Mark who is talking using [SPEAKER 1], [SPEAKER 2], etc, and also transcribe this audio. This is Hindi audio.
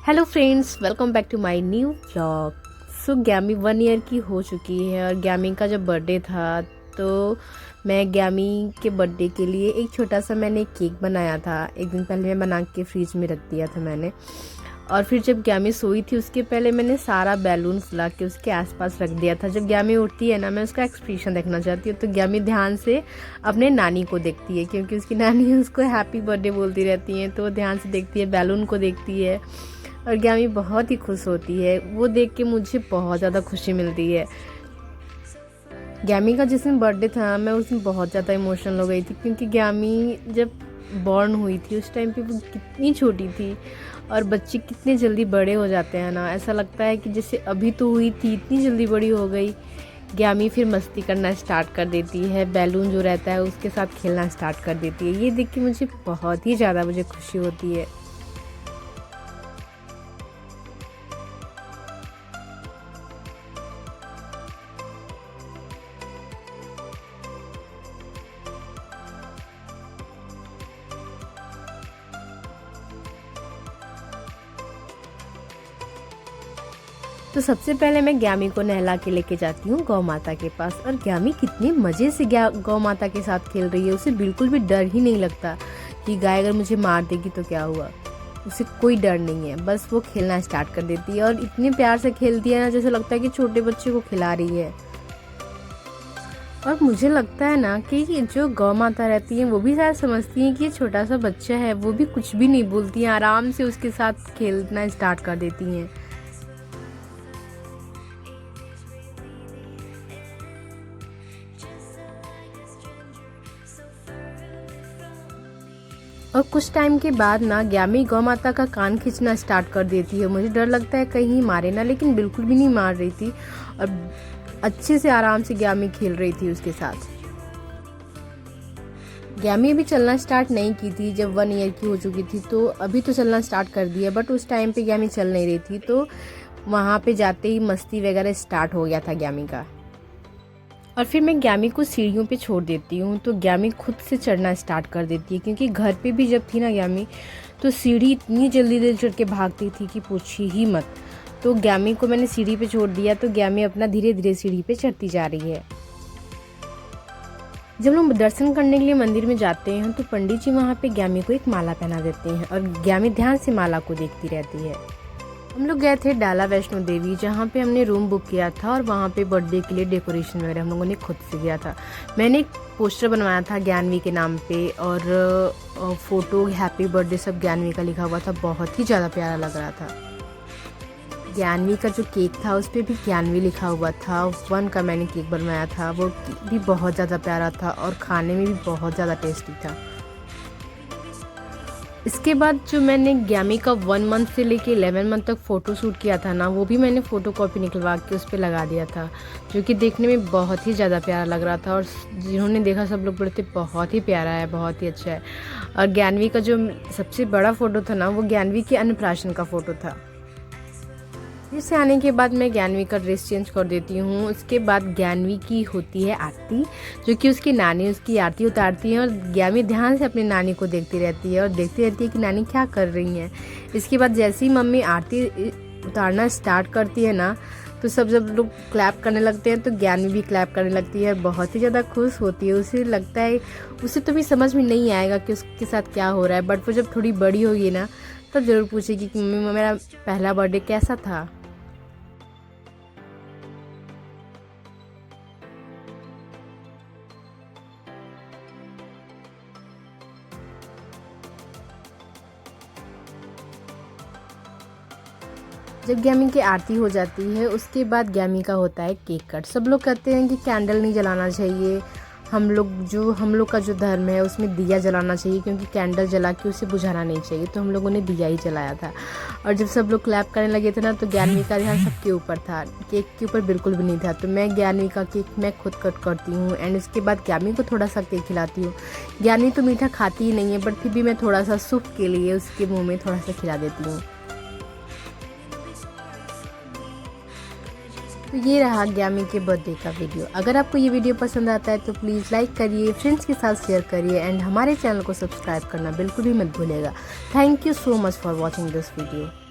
[SPEAKER 1] Hello friends, welcome back to my new vlog. So गैमी 1 ईयर की हो चुकी है और गैमी का जब बर्थडे था तो मैं गैमी के बर्थडे के लिए एक छोटा सा मैंने केक बनाया था। एक दिन पहले मैं बना के फ्रिज में रख दिया था मैंने। और फिर जब गैमी सोई थी उसके पहले मैंने सारा बैलून फुला के उसके आसपास रख दिया था। जब गैमी उठती है ना, मैं उसका एक्सप्रेशन देखना चाहती हूँ तो गैमी ध्यान से अपने नानी को देखती है, क्योंकि उसकी नानी उसको हैप्पी बर्थडे बोलती रहती हैं, तो वो ध्यान से देखती है, बैलून को देखती है और गैमी बहुत ही खुश होती है। वो देख के मुझे बहुत ज़्यादा खुशी मिलती है। गैमी का जिस दिन बर्थडे था मैं उस दिन बहुत ज़्यादा इमोशनल हो गई थी, क्योंकि गैमी जब बॉर्न हुई थी उस टाइम पे वो कितनी छोटी थी और बच्चे कितने जल्दी बड़े हो जाते हैं ना। ऐसा लगता है कि जैसे अभी तो हुई थी इतनी जल्दी बड़ी हो गई। गैमी फिर मस्ती करना स्टार्ट कर देती है, बैलून जो रहता है उसके साथ खेलना स्टार्ट कर देती है। ये देख के मुझे बहुत ही ज़्यादा खुशी होती है। तो सबसे पहले मैं गैमी को नहला के लेके जाती हूँ गौ माता के पास। और गैमी कितने मज़े से गौ माता के साथ खेल रही है, उसे बिल्कुल भी डर ही नहीं लगता कि गाय अगर मुझे मार देगी तो क्या हुआ। उसे कोई डर नहीं है, बस वो खेलना स्टार्ट कर देती है और इतने प्यार से खेलती है ना, जैसे लगता है कि छोटे बच्चे को खिला रही है। और मुझे लगता है ना कि जो गौ माता रहती है वो भी शायद समझती हैं कि ये छोटा सा बच्चा है, वो भी कुछ भी नहीं बोलती हैं, आराम से उसके साथ खेलना स्टार्ट कर देती हैं। और कुछ टाइम के बाद ना गैमी गौ माता का कान खींचना स्टार्ट कर देती है। मुझे डर लगता है कहीं मारे ना, लेकिन बिल्कुल भी नहीं मार रही थी और अच्छे से आराम से गैमी खेल रही थी उसके साथ। गैमी अभी चलना स्टार्ट नहीं की थी, जब 1 ईयर की हो चुकी थी तो अभी तो चलना स्टार्ट कर दिया, बट उस टाइम पे गैमी चल नहीं रही थी। तो वहाँ पे जाते ही मस्ती वगैरह स्टार्ट हो गया था गैमी का। और फिर मैं गैमी को सीढ़ियों पे छोड़ देती हूँ तो गैमी खुद से चढ़ना स्टार्ट कर देती है, क्योंकि घर पे भी जब थी ना गैमी तो सीढ़ी इतनी जल्दी चढ़ के भागती थी कि पूछी ही मत। तो गैमी को मैंने सीढ़ी पे छोड़ दिया तो गैमी अपना धीरे धीरे सीढ़ी पे चढ़ती जा रही है। जब लोग दर्शन करने के लिए मंदिर में जाते हैं तो पंडित जी वहाँ पे गैमी को एक माला पहना देते हैं और गैमी ध्यान से माला को देखती रहती है। हम लोग गए थे डाला वैष्णो देवी, जहाँ पे हमने रूम बुक किया था और वहाँ पे बर्थडे के लिए डेकोरेशन वगैरह हम लोगों ने खुद से किया था। मैंने एक पोस्टर बनवाया था ज्ञानवी के नाम पे और फोटो हैप्पी बर्थडे सब ज्ञानवी का लिखा हुआ था। बहुत ही ज़्यादा प्यारा लग रहा था। ज्ञानवी का जो केक था उस पर भी ज्ञानवी लिखा हुआ था। 1 का मैंने केक बनवाया था, वो भी बहुत ज़्यादा प्यारा था और खाने में भी बहुत ज़्यादा टेस्टी था। इसके बाद जो मैंने गैमी का 1 मंथ से लेके 11 मंथ तक फ़ोटो शूट किया था ना, वो भी मैंने फ़ोटो कॉपी निकलवा के उस पर लगा दिया था, जो कि देखने में बहुत ही ज़्यादा प्यारा लग रहा था। और जिन्होंने देखा सब लोग बोलते बहुत ही प्यारा है, बहुत ही अच्छा है। और ज्ञानवी का जो सबसे बड़ा फ़ोटो था ना, वो ज्ञानवी के अन्नप्राशन का फ़ोटो था। फिर से आने के बाद मैं ज्ञानवी का ड्रेस चेंज कर देती हूँ। उसके बाद ज्ञानवी की होती है आरती, जो कि उसकी नानी उसकी आरती उतारती है और ज्ञानवी ध्यान से अपनी नानी को देखती रहती है और देखती रहती है कि नानी क्या कर रही हैं। इसके बाद जैसे ही मम्मी आरती उतारना स्टार्ट करती है ना, तो सब जब लोग क्लैप करने लगते हैं तो ज्ञानवी भी क्लैप करने लगती है, बहुत ही ज़्यादा खुश होती है। उसे लगता है, उसे तो भी समझ में नहीं आएगा कि उसके साथ क्या हो रहा है, बट वो जब थोड़ी बड़ी होगी ना तब ज़रूर पूछेगी कि मम्मी मेरा पहला बर्थडे कैसा था। जब गैमी की आरती हो जाती है उसके बाद गैमी का होता है केक कट। सब लोग कहते हैं कि कैंडल नहीं जलाना चाहिए, हम लोग का जो धर्म है उसमें दिया जलाना चाहिए, क्योंकि कैंडल जला के उसे बुझाना नहीं चाहिए। तो हम लोगों ने दिया ही जलाया था। और जब सब लोग क्लैप करने लगे थे ना, तो गैनवी का ध्यान सबके ऊपर था, केक के ऊपर बिल्कुल भी नहीं था। तो मैं गैनवी का केक मैं खुद कट करती हूँ एंड उसके बाद गैनवी को थोड़ा सा केक खिलाती हूँ। गैनवी तो मीठा खाती ही नहीं है, बट फिर भी मैं थोड़ा सा सुख के लिए उसके मुँह में थोड़ा सा खिला देती हूँ। तो ये रहा गैमी के बर्थडे का वीडियो। अगर आपको ये वीडियो पसंद आता है तो प्लीज़ लाइक करिए, फ्रेंड्स के साथ शेयर करिए एंड हमारे चैनल को सब्सक्राइब करना बिल्कुल भी मत भूलिएगा। Thank you so much for watching this video.